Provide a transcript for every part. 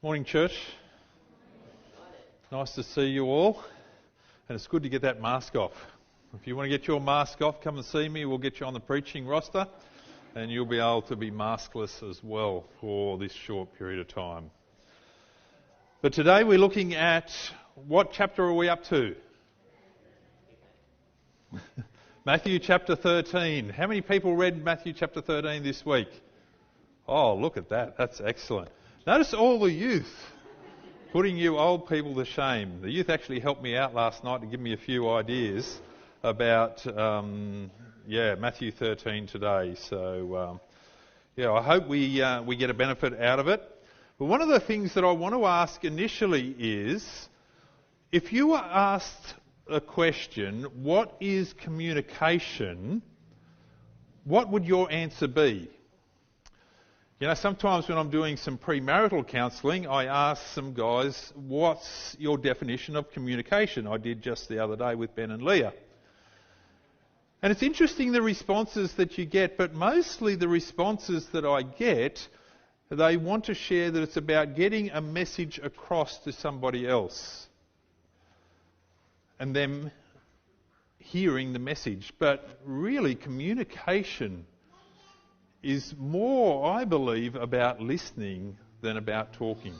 Morning, church. Nice to see you all. And it's good to get that mask off. If you want to get your mask off, come and see me. We'll get you on the preaching roster. And you'll be able to be maskless as well for this short period of time. But today we're looking at, what chapter are we up to? Matthew chapter 13. How many people read Matthew chapter 13 this week? Oh, look at that. That's excellent. Notice all the youth putting you old people to shame. The youth actually helped me out last night to give me a few ideas about, Matthew 13 today. So, I hope we get a benefit out of it. But one of the things that I want to ask initially is, if you were asked a question, what is communication, what would your answer be? You know, sometimes when I'm doing some premarital counselling, I ask some guys, what's your definition of communication? I did just the other day with Ben and Leah. And it's interesting the responses that you get, but mostly the responses that I get, they want to share that it's about getting a message across to somebody else and them hearing the message. But really, communication is more, I believe, about listening than about talking.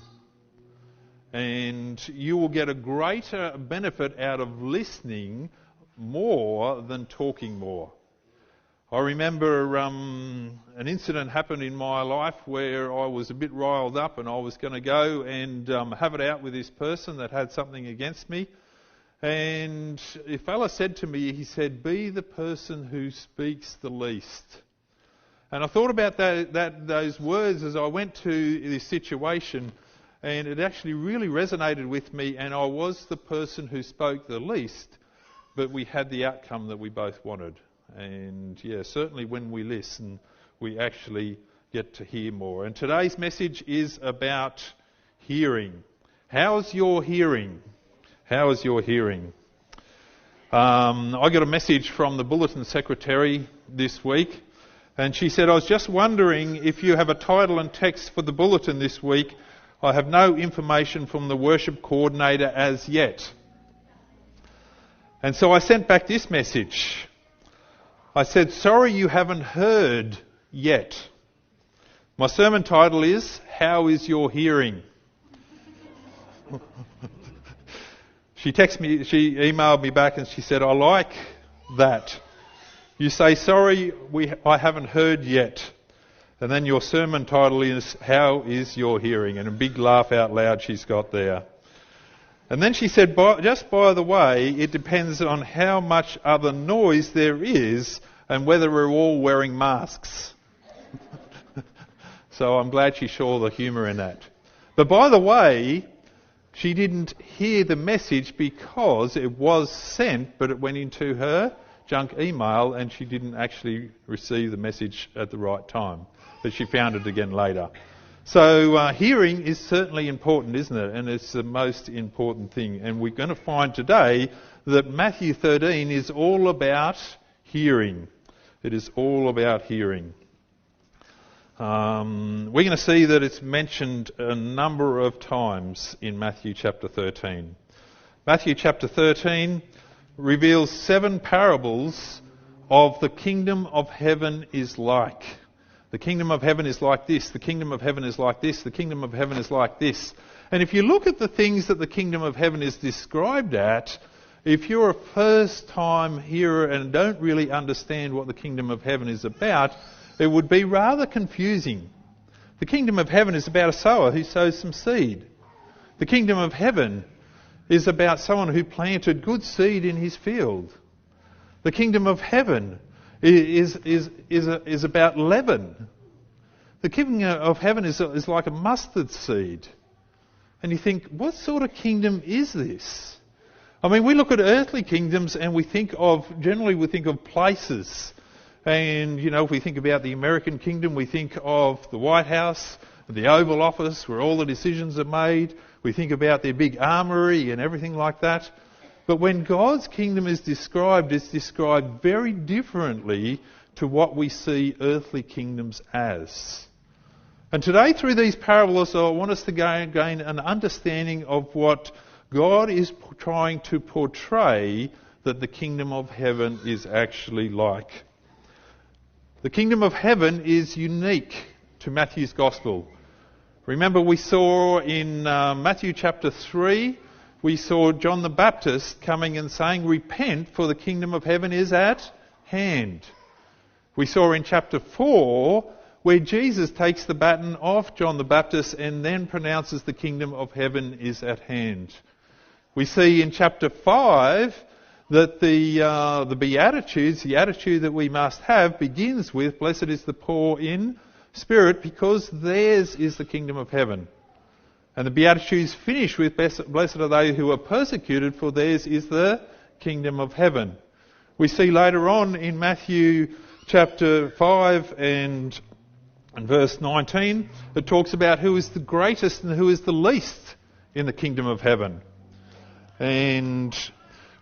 And you will get a greater benefit out of listening more than talking more. I remember an incident happened in my life where I was a bit riled up and I was going to go and have it out with this person that had something against me. And a fella said to me, he said, be the person who speaks the least. And I thought about those words as I went to this situation, and it actually really resonated with me, and I was the person who spoke the least, but we had the outcome that we both wanted. And certainly when we listen, we actually get to hear more. And today's message is about hearing. How's your hearing? How is your hearing? I got a message from the bulletin secretary this week, and she said, I was just wondering if you have a title and text for the bulletin this week. I have no information from the worship coordinator as yet. And so I sent back this message. I said, sorry you haven't heard yet. My sermon title is, How is your hearing? She emailed me back and she said, I like that. You say, sorry, I haven't heard yet. And then your sermon title is, How is your hearing? And a big laugh out loud she's got there. And then she said, just by the way, it depends on how much other noise there is and whether we're all wearing masks. So I'm glad she saw the humour in that. But by the way, she didn't hear the message because it was sent, but it went into her junk email and she didn't actually receive the message at the right time. But she found it again later. So hearing is certainly important, isn't it? And it's the most important thing. And we're going to find today that Matthew 13 is all about hearing. It is all about hearing. We're going to see that it's mentioned a number of times in Matthew chapter 13. Matthew chapter 13 reveals 7 parables of the kingdom of heaven is like. The kingdom of heaven is like this. The kingdom of heaven is like this. The kingdom of heaven is like this. And if you look at the things that the kingdom of heaven is described at, if you're a first-time hearer and don't really understand what the kingdom of heaven is about, it would be rather confusing. The kingdom of heaven is about a sower who sows some seed. The kingdom of heaven is about someone who planted good seed in his field. The kingdom of heaven is about leaven. The kingdom of heaven is like a mustard seed. And you think, what sort of kingdom is this? I mean, we look at earthly kingdoms and we think of places. And, if we think about the American kingdom, we think of the White House, the Oval Office, where all the decisions are made. We think about their big armoury and everything like that. But when God's kingdom is described, it's described very differently to what we see earthly kingdoms as. And today, through these parables, I want us to gain an understanding of what God is trying to portray that the kingdom of heaven is actually like. The kingdom of heaven is unique to Matthew's gospel. Remember, we saw in Matthew chapter 3, we saw John the Baptist coming and saying, "Repent, for the kingdom of heaven is at hand." We saw in chapter 4 where Jesus takes the baton off John the Baptist and then pronounces the kingdom of heaven is at hand. We see in chapter 5 that the Beatitudes, the attitude that we must have, begins with, "Blessed is the poor in spirit, because theirs is the kingdom of heaven." And the Beatitudes finish with, "Blessed are they who are persecuted, for theirs is the kingdom of heaven." We see later on in Matthew chapter 5 and verse 19, it talks about who is the greatest and who is the least in the kingdom of heaven. And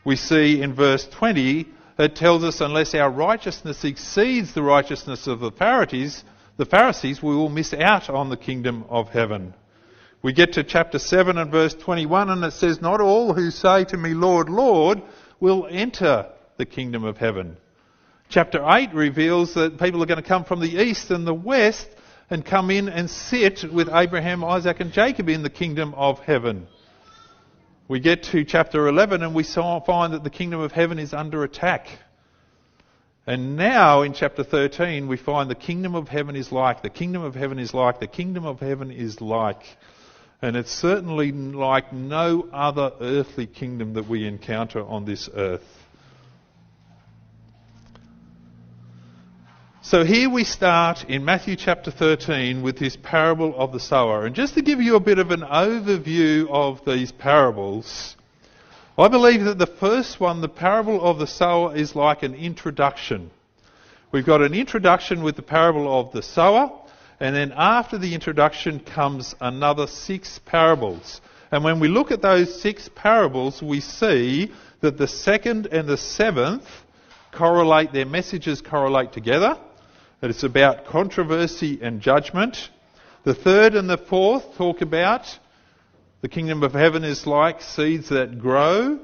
we see in verse 20, it tells us, unless our righteousness exceeds the righteousness of the Pharisees, we will miss out on the kingdom of heaven. We get to chapter 7 and verse 21, and it says, "Not all who say to me, Lord, Lord, will enter the kingdom of heaven." Chapter 8 reveals that people are going to come from the east and the west and come in and sit with Abraham, Isaac and Jacob in the kingdom of heaven. We get to chapter 11 and we find that the kingdom of heaven is under attack. And now in chapter 13 we find the kingdom of heaven is like, the kingdom of heaven is like, the kingdom of heaven is like. And it's certainly like no other earthly kingdom that we encounter on this earth. So here we start in Matthew chapter 13 with this parable of the sower. And just to give you a bit of an overview of these parables, I believe that the first one, the parable of the sower, is like an introduction. We've got an introduction with the parable of the sower, and then after the introduction comes another 6 parables. And when we look at those 6 parables, we see that the 2nd and the 7th correlate, their messages correlate together. That it's about controversy and judgment. The 3rd and the 4th talk about the kingdom of heaven is like seeds that grow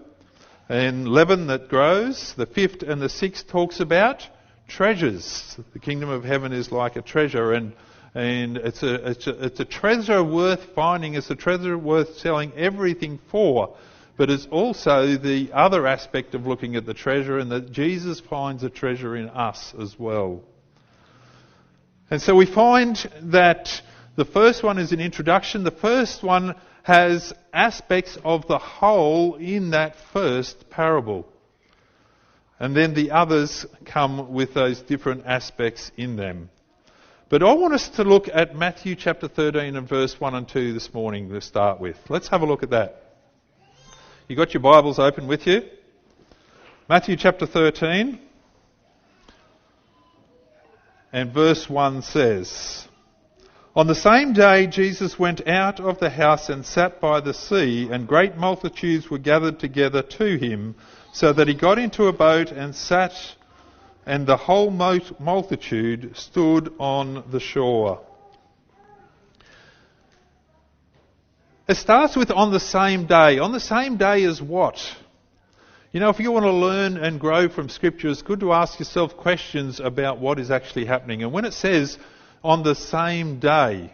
and leaven that grows. The 5th and the 6th talks about treasures. The kingdom of heaven is like a treasure, and it's a treasure worth finding. It's a treasure worth selling everything for. But it's also the other aspect of looking at the treasure, and that Jesus finds a treasure in us as well. And so we find that the first one is an introduction. The first one has aspects of the whole in that first parable. And then the others come with those different aspects in them. But I want us to look at Matthew chapter 13 and verse 1 and 2 this morning to start with. Let's have a look at that. You got your Bibles open with you? Matthew chapter 13 and verse 1 says, "On the same day Jesus went out of the house and sat by the sea, and great multitudes were gathered together to him, so that he got into a boat and sat, and the whole multitude stood on the shore." It starts with "on the same day." On the same day is what? You know, if you want to learn and grow from Scripture, it's good to ask yourself questions about what is actually happening. And when it says "on the same day,"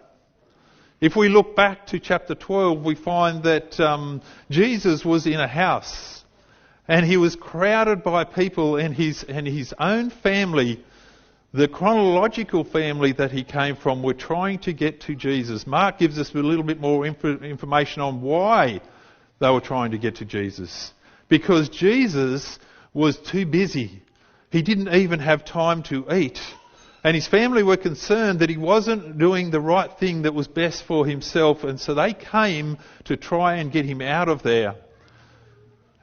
if we look back to chapter 12, we find that Jesus was in a house and he was crowded by people, and his own family, the chronological family that he came from, were trying to get to Jesus. Mark gives us a little bit more information on why they were trying to get to Jesus. Because Jesus was too busy. He didn't even have time to eat. And his family were concerned that he wasn't doing the right thing that was best for himself. And so they came to try and get him out of there.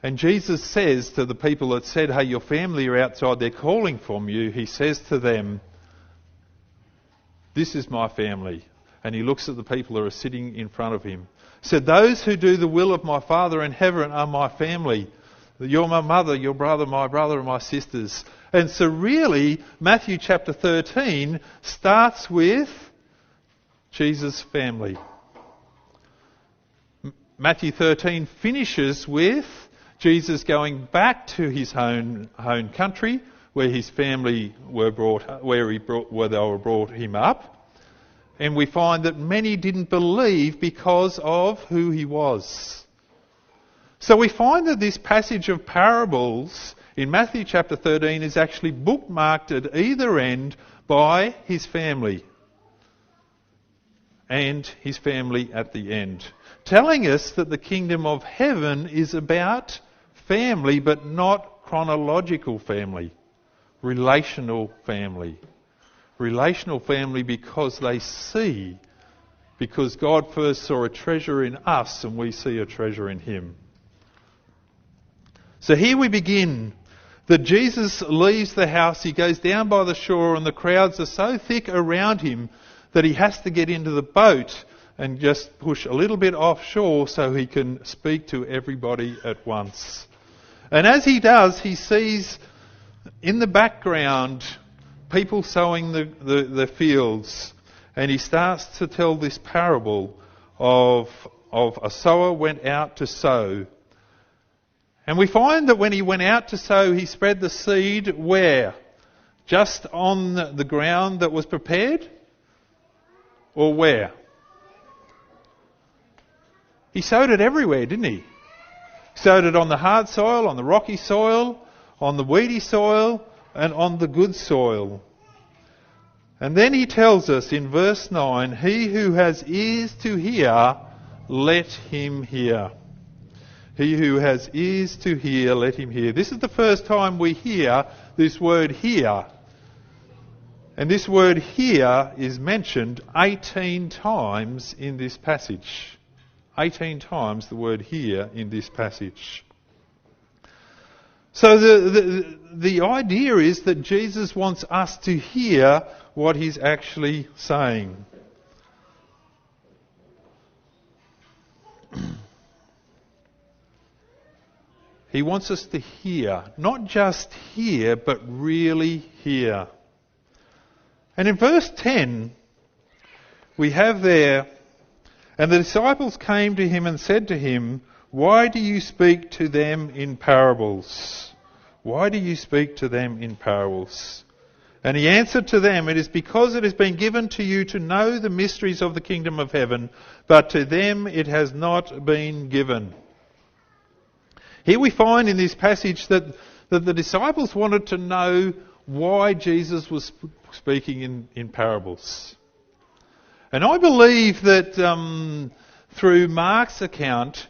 And Jesus says to the people that said, "Hey, your family are outside, they're calling from you." He says to them, "This is my family." And he looks at the people that are sitting in front of him. He said, "Those who do the will of my Father in heaven are my family. You're my mother, your brother, and my sisters." And so really, Matthew chapter 13 starts with Jesus' family. Matthew 13 finishes with Jesus going back to his own country, where his family were where they were brought him up, and we find that many didn't believe because of who he was. So we find that this passage of parables in Matthew chapter 13 is actually bookmarked at either end by his family, and his family at the end, telling us that the kingdom of heaven is about family, but not chronological family. Relational family. Relational family because God first saw a treasure in us and we see a treasure in him. So here we begin that Jesus leaves the house, he goes down by the shore, and the crowds are so thick around him that he has to get into the boat and just push a little bit offshore so he can speak to everybody at once. And as he does, he sees in the background people sowing the fields, and he starts to tell this parable of a sower went out to sow. And we find that when he went out to sow, he spread the seed where? Just on the ground that was prepared? Or where? He sowed it everywhere, didn't he? He sowed it on the hard soil, on the rocky soil, on the weedy soil, and on the good soil. And then he tells us in verse 9, he who has ears to hear, let him hear. He who has ears to hear, let him hear. This is the first time we hear this word hear. And this word hear is mentioned 18 times in this passage. 18 times the word hear in this passage. So the idea is that Jesus wants us to hear what he's actually saying. He wants us to hear, not just hear, but really hear. And in verse 10, we have there, and the disciples came to him and said to him, why do you speak to them in parables? Why do you speak to them in parables? And he answered to them, it is because it has been given to you to know the mysteries of the kingdom of heaven, but to them it has not been given. Here we find in this passage that the disciples wanted to know why Jesus was speaking in parables. And I believe that through Mark's account,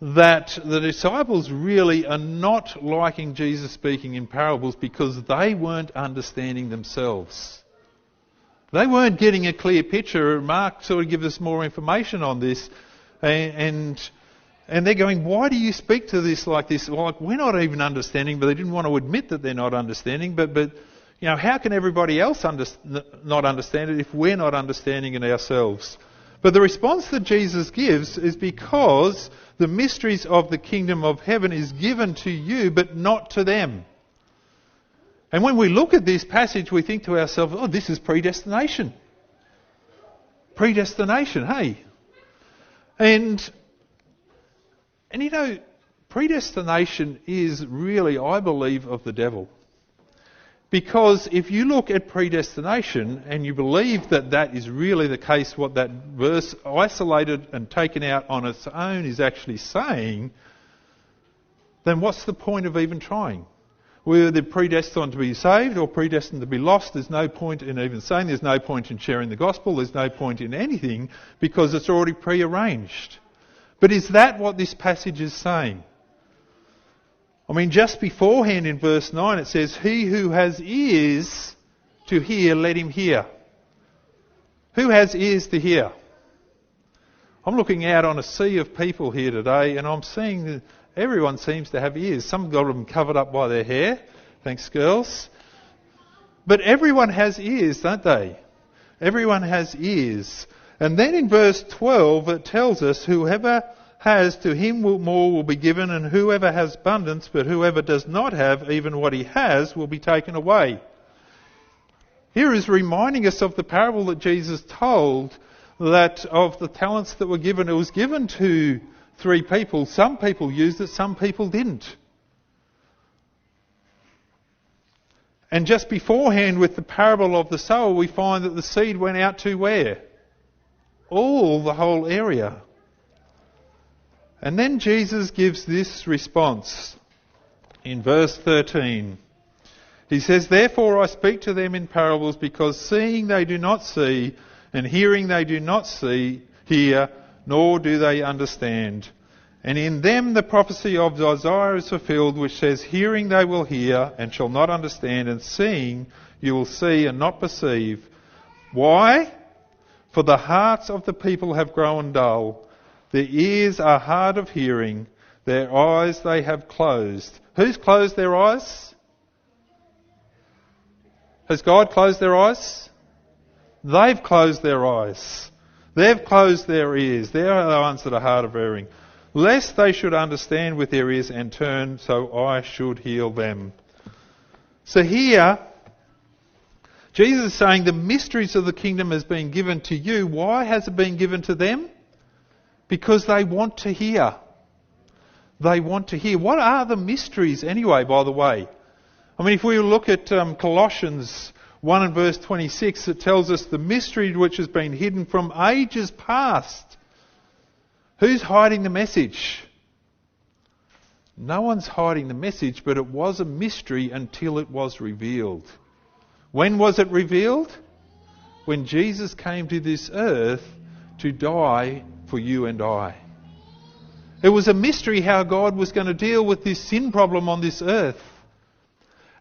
that the disciples really are not liking Jesus speaking in parables because they weren't understanding themselves. They weren't getting a clear picture. Mark sort of gives us more information on this, and they're going, why do you speak to this like this? Well, like, we're not even understanding, but they didn't want to admit that they're not understanding. But you know, how can everybody else not understand it if we're not understanding it ourselves? But the response that Jesus gives is because the mysteries of the kingdom of heaven is given to you, but not to them. And when we look at this passage, we think to ourselves, oh, this is predestination. Predestination, hey? And you know, predestination is really, I believe, of the devil. Because if you look at predestination and you believe that that is really the case, what that verse isolated and taken out on its own is actually saying, then what's the point of even trying? We're either predestined to be saved or predestined to be lost. There's no point in even saying, there's no point in sharing the gospel, there's no point in anything because it's already prearranged. But is that what this passage is saying? I mean, just beforehand in verse 9 it says, he who has ears to hear, let him hear. Who has ears to hear? I'm looking out on a sea of people here today and I'm seeing that everyone seems to have ears. Some got them covered up by their hair. Thanks, girls. But everyone has ears, don't they? Everyone has ears. And then in verse 12 it tells us, whoever has, to him more will be given, and whoever has abundance, but whoever does not have, even what he has, will be taken away. Here is reminding us of the parable that Jesus told that of the talents that were given, it was given to 3 people. Some people used it, some people didn't. And just beforehand with the parable of the sower, we find that the seed went out to where? The whole area. And then Jesus gives this response in verse 13. He says, "Therefore I speak to them in parables, because seeing they do not see, and hearing they do not hear, nor do they understand. And in them the prophecy of Isaiah is fulfilled, which says, Hearing they will hear, and shall not understand, and seeing you will see, and not perceive. Why? For the hearts of the people have grown dull. Their ears are hard of hearing, their eyes they have closed." Who's closed their eyes? Has God closed their eyes? They've closed their eyes. They've closed their ears. They're the ones that are hard of hearing. "Lest they should understand with their ears and turn, so I should heal them." So here, Jesus is saying the mysteries of the kingdom has been given to you. Why has it been given to them? Because they want to hear. They want to hear. What are the mysteries anyway, by the way? I mean, if we look at Colossians 1 and verse 26, it tells us the mystery which has been hidden from ages past. Who's hiding the message? No one's hiding the message, but it was a mystery until it was revealed. When was it revealed? When Jesus came to this earth to die for you and I. It was a mystery how God was going to deal with this sin problem on this earth.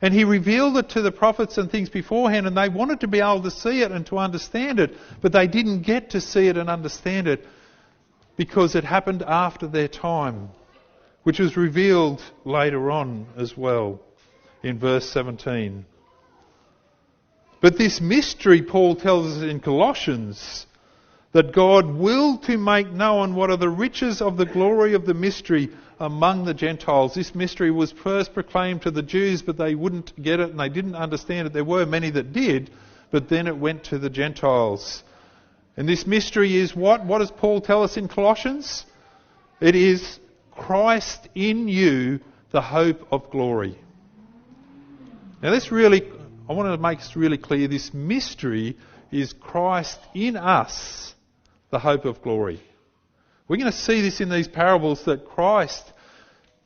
And he revealed it to the prophets and things beforehand, and they wanted to be able to see it and to understand it, but they didn't get to see it and understand it because it happened after their time, which was revealed later on as well in verse 17. But this mystery, Paul tells us in Colossians, that God willed to make known what are the riches of the glory of the mystery among the Gentiles. This mystery was first proclaimed to the Jews, but they wouldn't get it and they didn't understand it. There were many that did, but then it went to the Gentiles. And this mystery is what? What does Paul tell us in Colossians? It is Christ in you, the hope of glory. Now I want to make this really clear. This mystery is Christ in us, the hope of glory. We're going to see this in these parables, that Christ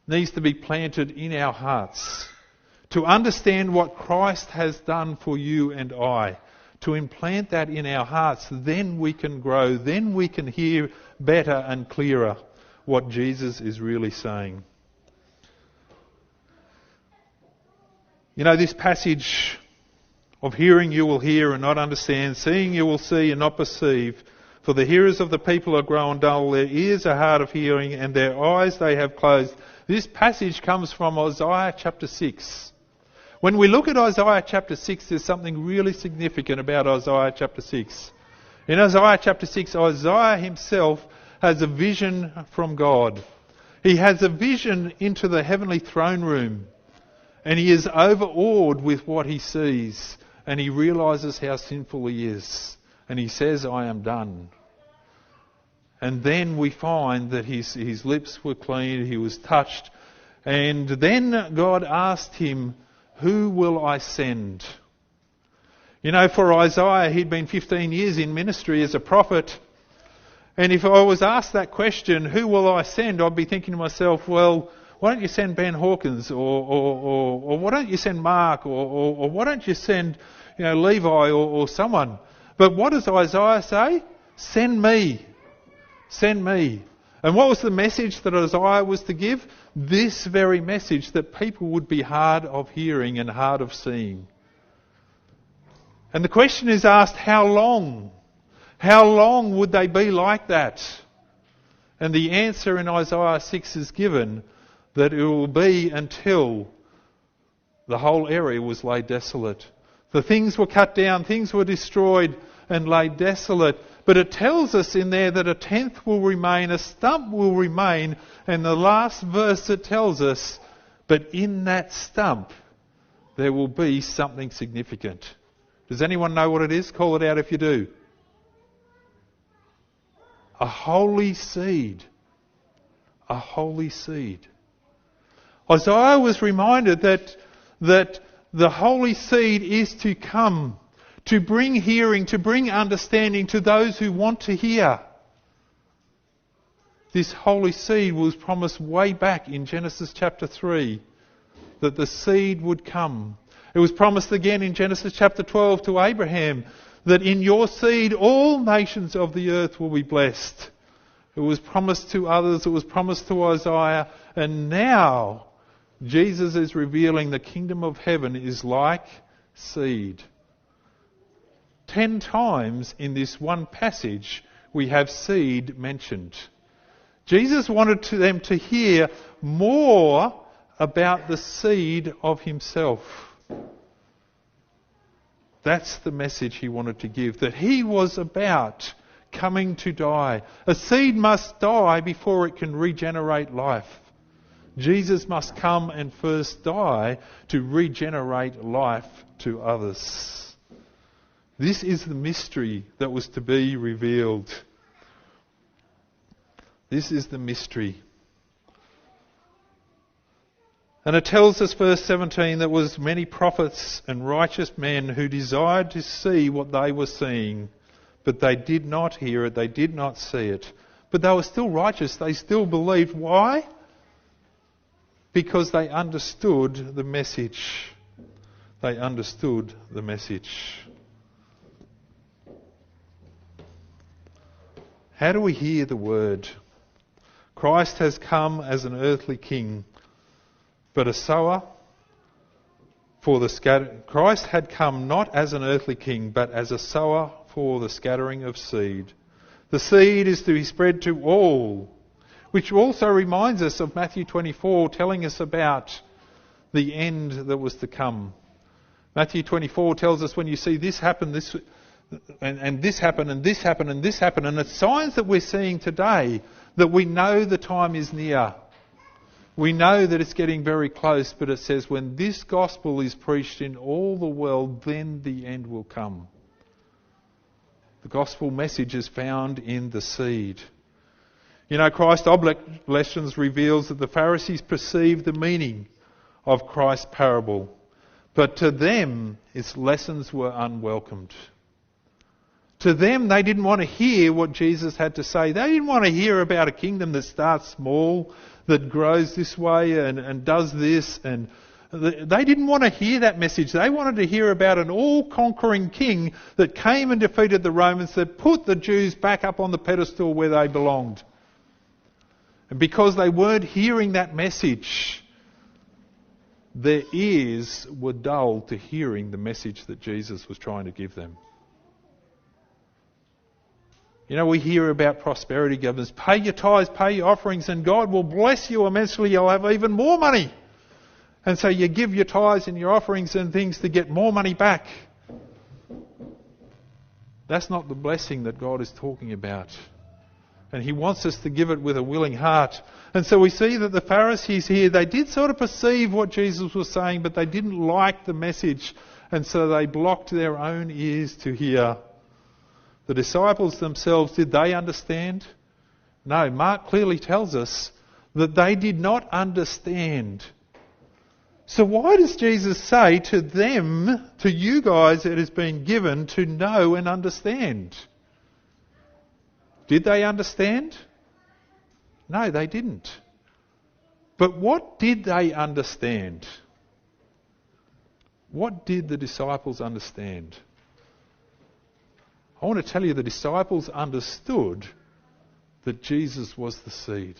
needs to be planted in our hearts. To understand what Christ has done for you and I, to implant that in our hearts, then we can grow, then we can hear better and clearer what Jesus is really saying. You know, this passage of hearing you will hear and not understand, seeing you will see and not perceive, for the hearers of the people are grown dull, their ears are hard of hearing, and their eyes they have closed. This passage comes from Isaiah chapter 6. When we look at Isaiah chapter 6, there's something really significant about Isaiah chapter 6. In Isaiah chapter 6, Isaiah himself has a vision from God. He has a vision into the heavenly throne room, and he is overawed with what he sees, and he realises how sinful he is. And he says, I am done. And then we find that his lips were clean, he was touched. And then God asked him, who will I send? You know, for Isaiah, he'd been 15 years in ministry as a prophet. And if I was asked that question, who will I send? I'd be thinking to myself, well, why don't you send Ben Hawkins? Or why don't you send Mark? Or why don't you send, Levi or someone? But what does Isaiah say? Send me. Send me. And what was the message that Isaiah was to give? This very message, that people would be hard of hearing and hard of seeing. And the question is asked, how long? How long would they be like that? And the answer in Isaiah 6 is given, that it will be until the whole area was laid desolate. The things were cut down, things were destroyed and laid desolate. But it tells us in there that a tenth will remain, a stump will remain, and the last verse it tells us, but in that stump there will be something significant. Does anyone know what it is? Call it out if you do. A holy seed. A holy seed. Isaiah was reminded that the holy seed is to come, to bring hearing, to bring understanding to those who want to hear. This holy seed was promised way back in Genesis chapter 3, that the seed would come. It was promised again in Genesis chapter 12 to Abraham, that in your seed all nations of the earth will be blessed. It was promised to others, it was promised to Isaiah, and now Jesus is revealing the kingdom of heaven is like seed. 10 times in this one passage we have seed mentioned. Jesus wanted them to hear more about the seed of himself. That's the message he wanted to give, that he was about coming to die. A seed must die before it can regenerate life. Jesus must come and first die to regenerate life to others. This is the mystery that was to be revealed. This is the mystery. And it tells us, verse 17, there was many prophets and righteous men who desired to see what they were seeing, but they did not hear it, they did not see it. But they were still righteous, they still believed. Why? Because they understood the message. They understood the message. How do we hear the word? Christ has come as an earthly king, but a sower for the scatter. Christ had come not as an earthly king, but as a sower for the scattering of seed. The seed is to be spread to all, which also reminds us of Matthew 24, telling us about the end that was to come. Matthew 24 tells us when you see this happen, this and this happen, and this happen, and this happen, and it's signs that we're seeing today that we know the time is near. We know that it's getting very close, but it says when this gospel is preached in all the world, then the end will come. The gospel message is found in the seed. You know, Christ's oblations reveals that the Pharisees perceived the meaning of Christ's parable, but to them its lessons were unwelcomed. To them, they didn't want to hear what Jesus had to say. They didn't want to hear about a kingdom that starts small, that grows this way and does this. And they didn't want to hear that message. They wanted to hear about an all-conquering king that came and defeated the Romans, that put the Jews back up on the pedestal where they belonged. And because they weren't hearing that message, their ears were dull to hearing the message that Jesus was trying to give them. You know, we hear about prosperity governments. Pay your tithes, pay your offerings, and God will bless you immensely. You'll have even more money. And so you give your tithes and your offerings and things to get more money back. That's not the blessing that God is talking about. And he wants us to give it with a willing heart. And so we see that the Pharisees here, they did sort of perceive what Jesus was saying, but they didn't like the message. And so they blocked their own ears to hear. The disciples themselves, did they understand? No, Mark clearly tells us that they did not understand. So why does Jesus say to them, to you guys, it has been given to know and understand? Did they understand? No, they didn't. But what did they understand? What did the disciples understand? I want to tell you, the disciples understood that Jesus was the seed.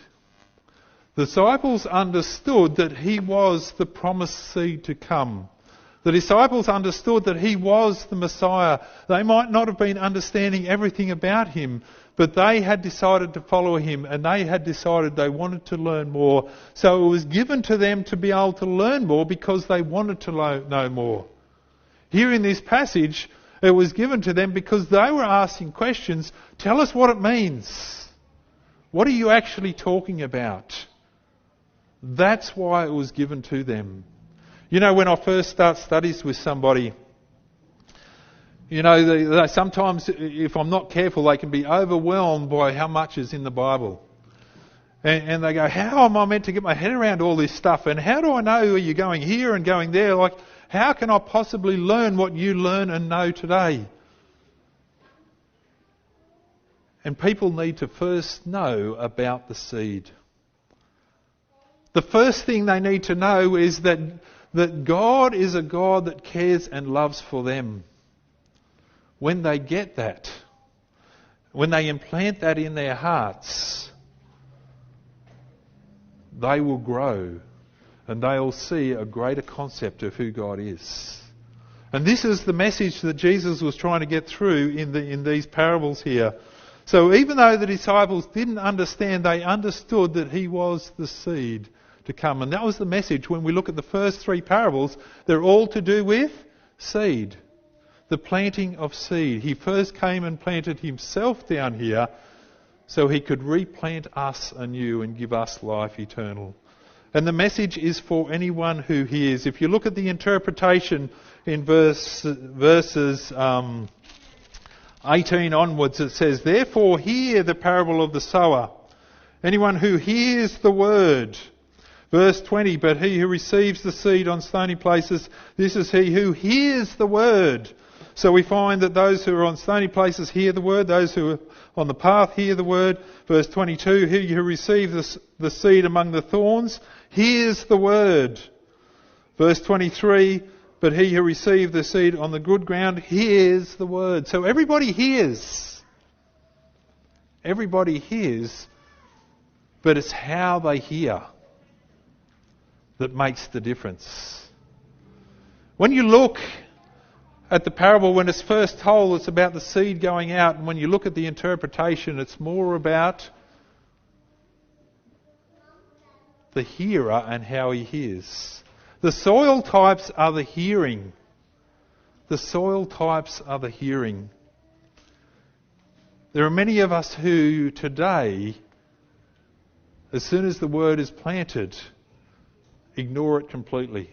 The disciples understood that he was the promised seed to come. The disciples understood that he was the Messiah. They might not have been understanding everything about him, but they had decided to follow him, and they had decided they wanted to learn more. So it was given to them to be able to learn more because they wanted to know more. Here in this passage, it was given to them because they were asking questions. Tell us what it means. What are you actually talking about? That's why it was given to them. You know, when I first start studies with somebody, You know, they sometimes, if I'm not careful, they can be overwhelmed by how much is in the Bible. And they go, how am I meant to get my head around all this stuff? And how do I know you're going here and going there? Like, how can I possibly learn what you learn and know today? And people need to first know about the seed. The first thing they need to know is that God is a God that cares and loves for them. When they get that, when they implant that in their hearts, they will grow and they'll see a greater concept of who God is. And this is the message that Jesus was trying to get through in these parables here. So even though the disciples didn't understand, they understood that he was the seed to come. And that was the message. When we look at the first three parables, they're all to do with seed. The planting of seed. He first came and planted himself down here so he could replant us anew and give us life eternal. And the message is for anyone who hears. If you look at the interpretation in verses 18 onwards, it says, "Therefore hear the parable of the sower. Anyone who hears the word." Verse 20, "But he who receives the seed on stony places, this is he who hears the word." So we find that those who are on stony places hear the word, those who are on the path hear the word. Verse 22, "He who receives the seed among the thorns hears the word." Verse 23, "But he who receives the seed on the good ground hears the word." So everybody hears. Everybody hears, but it's how they hear that makes the difference. When you look at the parable, when it's first told, it's about the seed going out, and when you look at the interpretation, it's more about the hearer and how he hears. The soil types are the hearing. The soil types are the hearing. There are many of us who today, as soon as the word is planted, ignore it completely.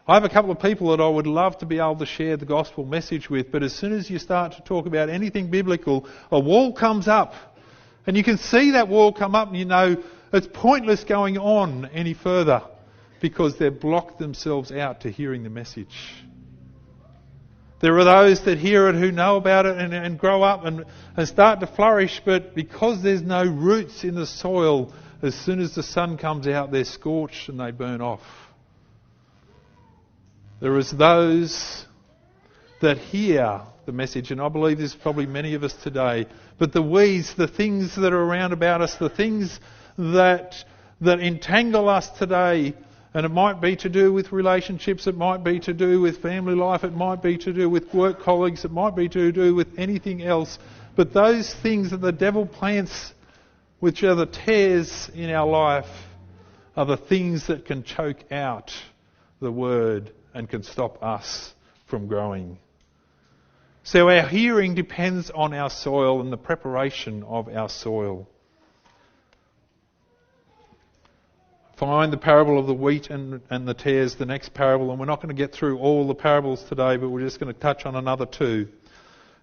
I have a couple of people that I would love to be able to share the gospel message with, but as soon as you start to talk about anything biblical, a wall comes up. And you can see that wall come up and you know it's pointless going on any further because they've blocked themselves out to hearing the message. There are those that hear it who know about it and grow up and start to flourish, but because there's no roots in the soil, as soon as the sun comes out, they're scorched and they burn off. There is those that hear the message, and I believe there's probably many of us today, but the weeds, the things that are around about us, the things that entangle us today, and it might be to do with relationships, it might be to do with family life, it might be to do with work colleagues, it might be to do with anything else, but those things that the devil plants, which are the tares in our life, are the things that can choke out the word and can stop us from growing. So our hearing depends on our soil and the preparation of our soil. Find the parable of the wheat and the tares, the next parable, and we're not going to get through all the parables today, but we're just going to touch on another two.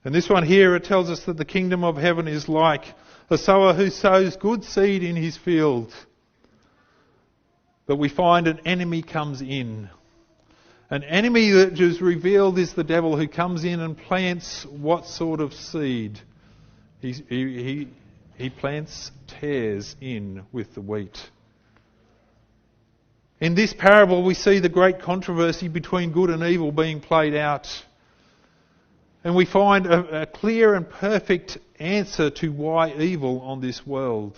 And this one here, it tells us that the kingdom of heaven is like a sower who sows good seed in his field. But we find an enemy comes in. An enemy that is revealed is the devil, who comes in and plants what sort of seed? He plants tares in with the wheat. In this parable we see the great controversy between good and evil being played out. And we find a clear and perfect answer to why evil on this world.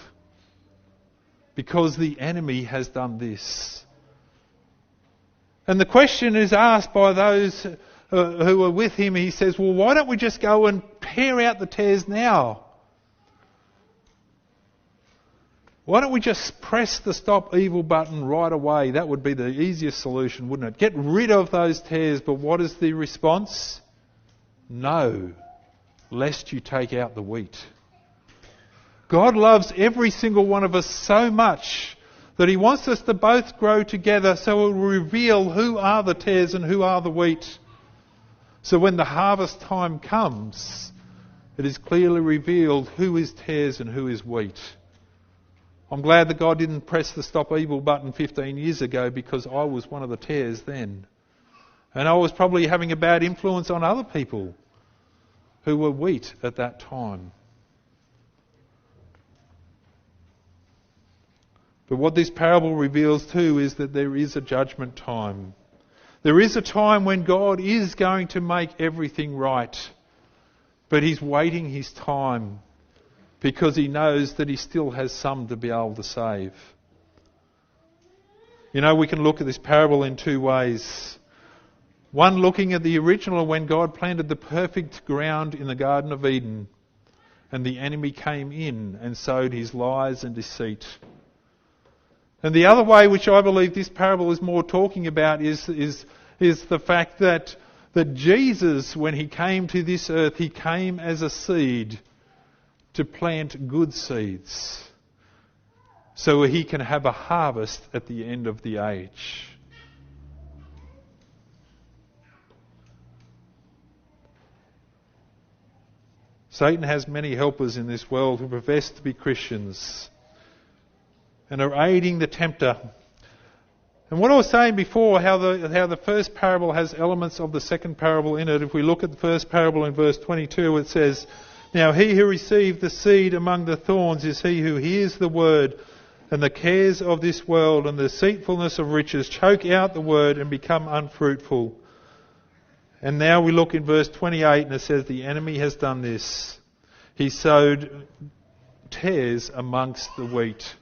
Because the enemy has done this. And the question is asked by those who are with him. He says, well, why don't we just go and tear out the tares now? Why don't we just press the stop evil button right away? That would be the easiest solution, wouldn't it? Get rid of those tares. But what is the response? No, lest you take out the wheat. God loves every single one of us so much that he wants us to both grow together, so it will reveal who are the tares and who are the wheat. So when the harvest time comes, it is clearly revealed who is tares and who is wheat. I'm glad that God didn't press the stop evil button 15 years ago, because I was one of the tares then. And I was probably having a bad influence on other people who were wheat at that time. But what this parable reveals too is that there is a judgment time. There is a time when God is going to make everything right. But He's waiting His time because He knows that He still has some to be able to save. You know, we can look at this parable in two ways. One, looking at the original, when God planted the perfect ground in the Garden of Eden and the enemy came in and sowed his lies and deceit. And the other way, which I believe this parable is more talking about, is the fact that Jesus, when He came to this earth, He came as a seed to plant good seeds so He can have a harvest at the end of the age. Satan has many helpers in this world who profess to be Christians and are aiding the tempter. And what I was saying before, how the first parable has elements of the second parable in it. If we look at the first parable in verse 22, it says, "Now he who received the seed among the thorns is he who hears the word, and the cares of this world and the deceitfulness of riches choke out the word and become unfruitful." And now we look in verse 28 and it says, "The enemy has done this. He sowed tares amongst the wheat."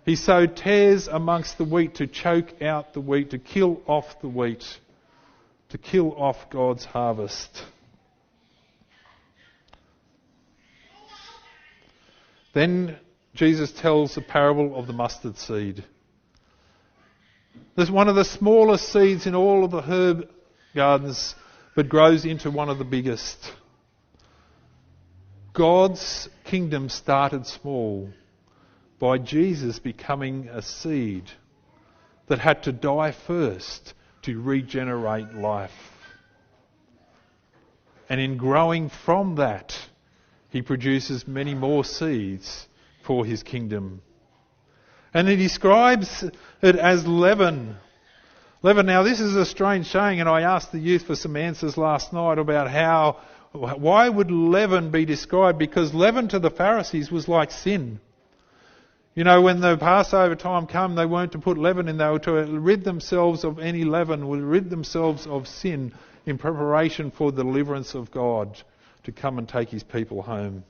He sowed tares amongst the wheat to choke out the wheat, to kill off the wheat, to kill off God's harvest. Then Jesus tells the parable of the mustard seed. There's one of the smallest seeds in all of the herb gardens, but grows into one of the biggest. God's kingdom started small by Jesus becoming a seed that had to die first to regenerate life. And in growing from that, He produces many more seeds for His kingdom. And He describes it as leaven. Leaven, now this is a strange saying, and I asked the youth for some answers last night about why would leaven be described? Because leaven to the Pharisees was like sin. You know, when the Passover time came, they weren't to put leaven in. They were to rid themselves of any leaven, rid themselves of sin in preparation for the deliverance of God to come and take His people home.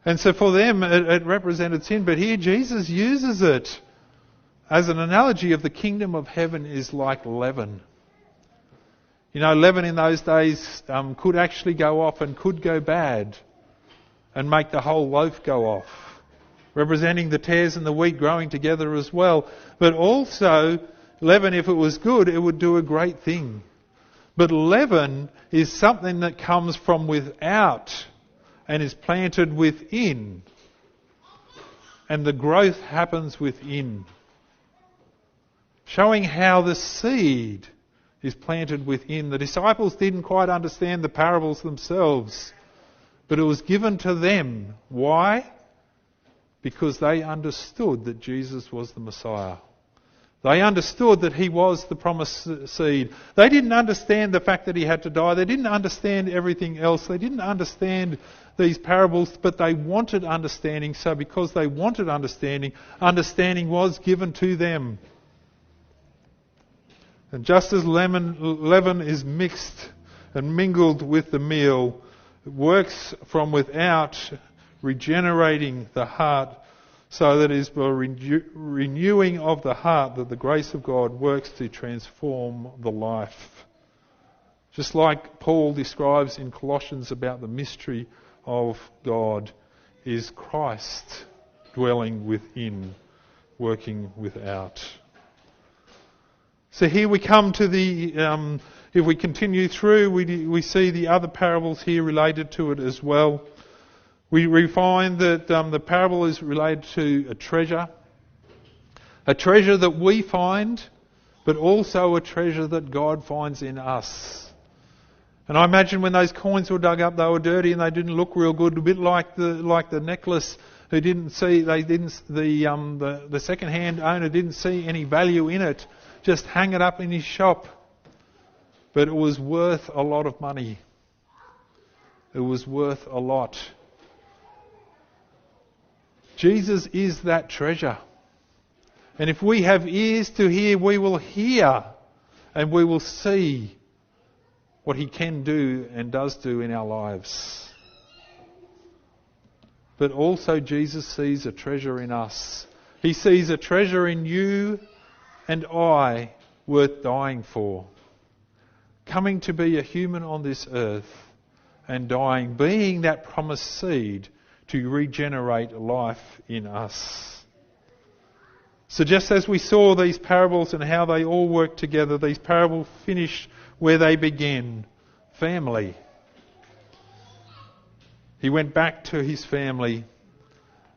And so for them, it represented sin. But here Jesus uses it as an analogy of the kingdom of heaven is like leaven. You know, leaven in those days could actually go off and could go bad and make the whole loaf go off, representing the tares and the wheat growing together as well. But also, leaven, if it was good, it would do a great thing. But leaven is something that comes from without and is planted within. And the growth happens within. Showing how the seed is planted within. The disciples didn't quite understand the parables themselves, but it was given to them. Why? Because they understood that Jesus was the Messiah. They understood that He was the promised seed. They didn't understand the fact that He had to die. They didn't understand everything else. They didn't understand these parables, but they wanted understanding. So because they wanted understanding, understanding was given to them. And just as leaven is mixed and mingled with the meal, it works from without, regenerating the heart, so that it is by renewing of the heart that the grace of God works to transform the life. Just like Paul describes in Colossians about the mystery of God, is Christ dwelling within, working without. So here we come to the, if we continue through, we see the other parables here related to it as well. We find that the parable is related to a treasure that we find, but also a treasure that God finds in us. And I imagine when those coins were dug up, they were dirty and they didn't look real good, a bit like the necklace. The second-hand owner didn't see any value in it, just hang it up in his shop. But it was worth a lot of money. It was worth a lot. Jesus is that treasure. And if we have ears to hear, we will hear and we will see what He can do and does do in our lives. But also Jesus sees a treasure in us. He sees a treasure in you and I worth dying for. Coming to be a human on this earth and dying, being that promised seed to regenerate life in us. So just as we saw these parables and how they all work together, these parables finish where they begin. Family. He went back to his family,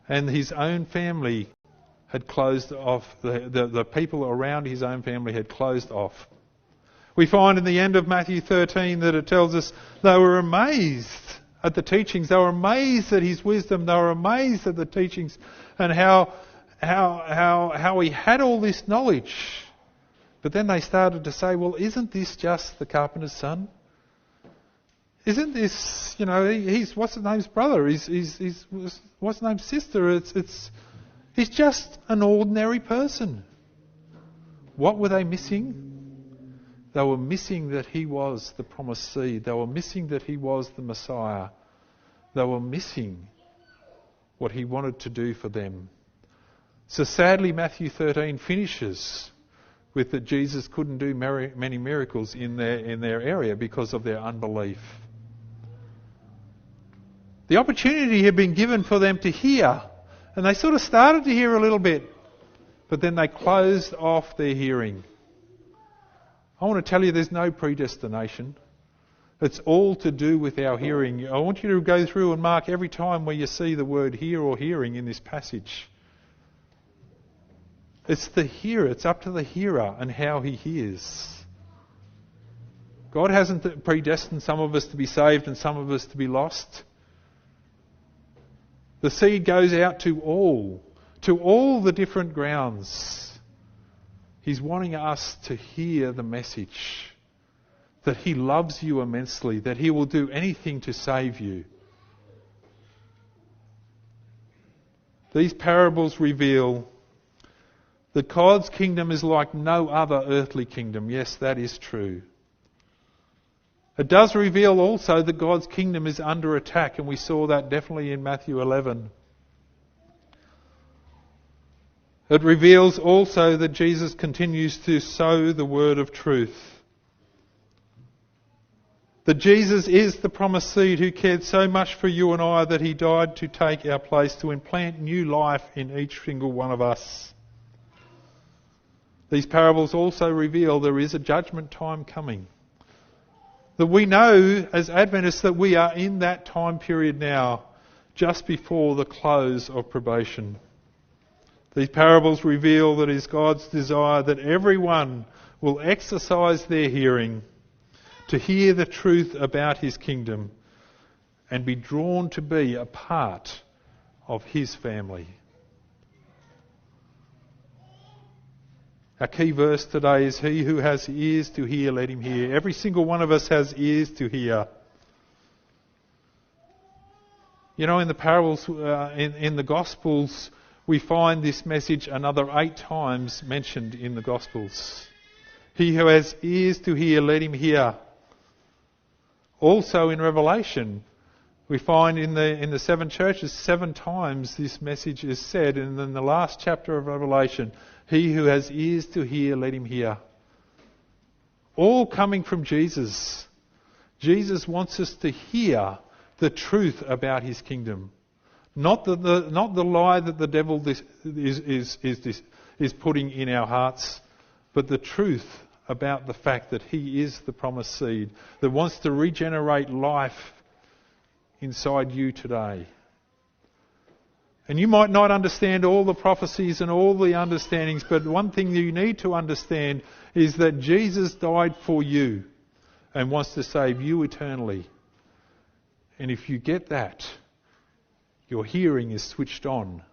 and his own family had closed off. The people around his own family had closed off. We find in the end of Matthew 13 that it tells us they were amazed at the teachings. They were amazed at his wisdom. They were amazed at the teachings and how he had all this knowledge. But then they started to say, well, isn't this just the carpenter's son? Isn't this, he's what's his name's brother? He's what's his name's sister? He's just an ordinary person. What were they missing? They were missing that he was the promised seed. They were missing that he was the Messiah. They were missing what he wanted to do for them. So sadly, Matthew 13 finishes with that Jesus couldn't do many miracles in their area because of their unbelief. The opportunity had been given for them to hear, and they sort of started to hear a little bit, but then they closed off their hearing. I want to tell you there's no predestination. It's all to do with our hearing. I want you to go through and mark every time where you see the word hear or hearing in this passage. It's the hearer. It's up to the hearer and how he hears. God hasn't predestined some of us to be saved and some of us to be lost. The seed goes out to all the different grounds. He's wanting us to hear the message that He loves you immensely, that He will do anything to save you. These parables reveal that God's kingdom is like no other earthly kingdom. Yes, that is true. It does reveal also that God's kingdom is under attack, and we saw that definitely in Matthew 11. It reveals also that Jesus continues to sow the word of truth. That Jesus is the promised seed who cared so much for you and I that He died to take our place, to implant new life in each single one of us. These parables also reveal there is a judgment time coming. That we know as Adventists that we are in that time period now, just before the close of probation. These parables reveal that it is God's desire that everyone will exercise their hearing to hear the truth about His kingdom and be drawn to be a part of His family. Our key verse today is, he who has ears to hear, let him hear. Every single one of us has ears to hear. In the parables, in the Gospels, we find this message another 8 times mentioned in the Gospels. He who has ears to hear, let him hear. Also in Revelation, we find in the 7 churches, 7 times this message is said. And in the last chapter of Revelation, he who has ears to hear, let him hear. All coming from Jesus. Jesus wants us to hear the truth about His kingdom. Not the lie that the devil is putting in our hearts, but the truth about the fact that He is the promised seed that wants to regenerate life inside you today. And you might not understand all the prophecies and all the understandings, but one thing that you need to understand is that Jesus died for you and wants to save you eternally. And if you get that, your hearing is switched on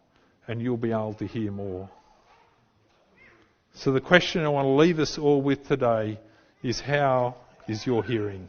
and you'll be able to hear more. So the question I want to leave us all with today is, how is your hearing?